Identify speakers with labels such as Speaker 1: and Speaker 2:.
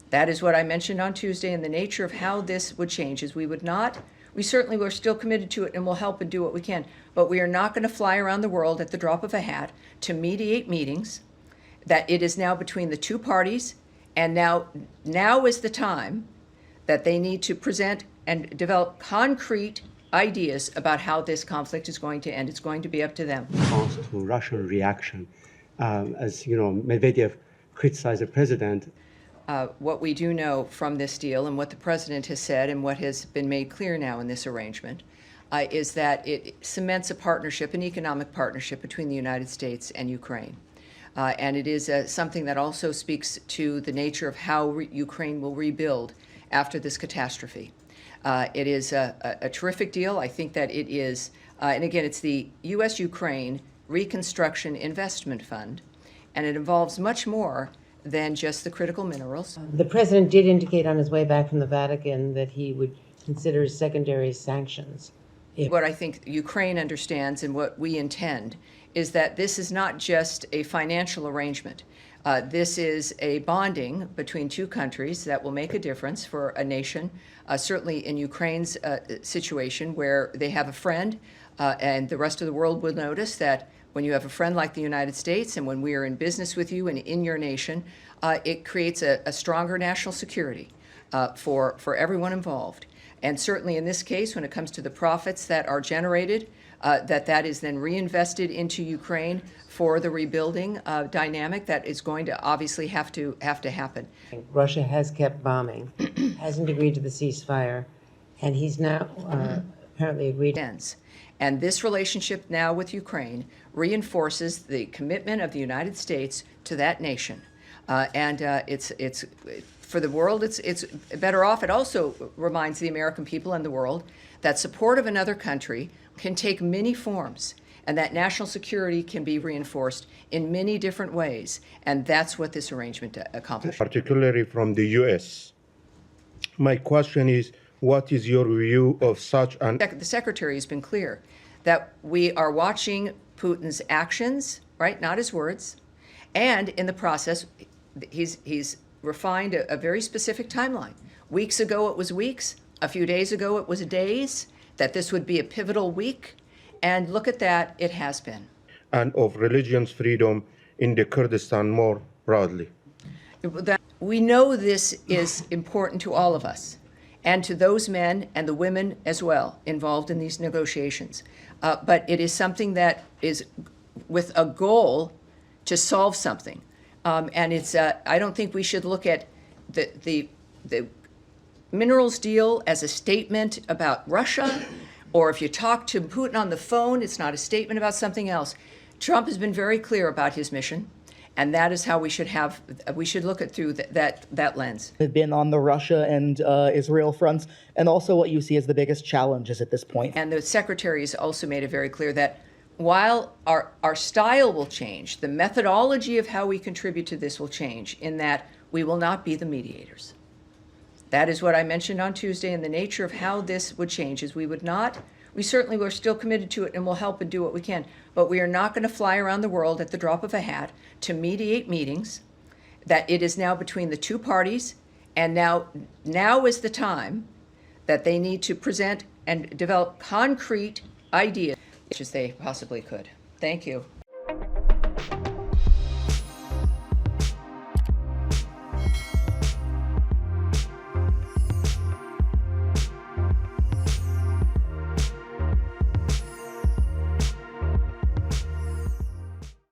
Speaker 1: That is what I mentioned on Tuesday, and the nature of how this would change is we certainly were still committed to it and will help and do what we can, but we are not going to fly around the world at the drop of a hat to mediate meetings, that it is now between the two parties, and now is the time that they need to present and develop concrete ideas about how this conflict is going to end. It's going to be up to them.
Speaker 2: Response to Russian reaction, as you know, Medvedev criticized the president.
Speaker 1: What we do know from this deal and what the president has said and what has been made clear now in this arrangement is that it cements a partnership, an economic partnership between the United States and Ukraine. And it is something that also speaks to the nature of how Ukraine will rebuild after this catastrophe. It is a terrific deal. I think that it is, and again, it's the U.S.-Ukraine Reconstruction Investment Fund, and it involves much more than just the critical minerals.
Speaker 3: The president did indicate on his way back from the Vatican that he would consider secondary sanctions.
Speaker 1: What I think Ukraine understands and what we intend is that this is not just a financial arrangement. This is a bonding between two countries that will make a difference for a nation, certainly in Ukraine's situation where they have a friend, and the rest of the world will notice that when you have a friend like the United States and when we are in business with you and in your nation, it creates a stronger national security for everyone involved. And certainly in this case, when it comes to the profits that are generated, that is then reinvested into Ukraine for the rebuilding dynamic that is going to obviously have to happen.
Speaker 3: Russia has kept bombing, hasn't agreed to the ceasefire, and he's now apparently agreed.
Speaker 1: And this relationship now with Ukraine reinforces the commitment of the United States to that nation. It's for the world, it's better off. It also reminds the American people and the world that support of another country can take many forms, and that national security can be reinforced in many different ways. And that's what this arrangement accomplished.
Speaker 4: Particularly from the U.S. My question is, what is your view of such an...
Speaker 1: The Secretary has been clear that we are watching Putin's actions, right, not his words, and in the process, he's refined a very specific timeline. Weeks ago it was weeks, a few days ago it was days, that this would be a pivotal week, and look at that, it has been.
Speaker 4: And of religion's freedom in the Kurdistan more broadly.
Speaker 1: We know this is important to all of us, and to those men and the women as well involved in these negotiations. But it is something that is with a goal to solve something. And it's, I don't think we should look at the minerals deal as a statement about Russia, or if you talk to Putin on the phone, it's not a statement about something else. Trump has been very clear about his mission, and that is how we should look at through that lens.
Speaker 5: Have been on the Russia and Israel fronts, and also what you see as the biggest challenges at this point.
Speaker 1: And the Secretary has also made it very clear that while our style will change, the methodology of how we contribute to this will change, in that we will not be the mediators. That is what I mentioned on Tuesday, and the nature of how this would change is we certainly were still committed to it and will help and do what we can, but we are not going to fly around the world at the drop of a hat to mediate meetings, that it is now between the two parties, and now is the time that they need to present and develop concrete ideas, as they possibly could. Thank you.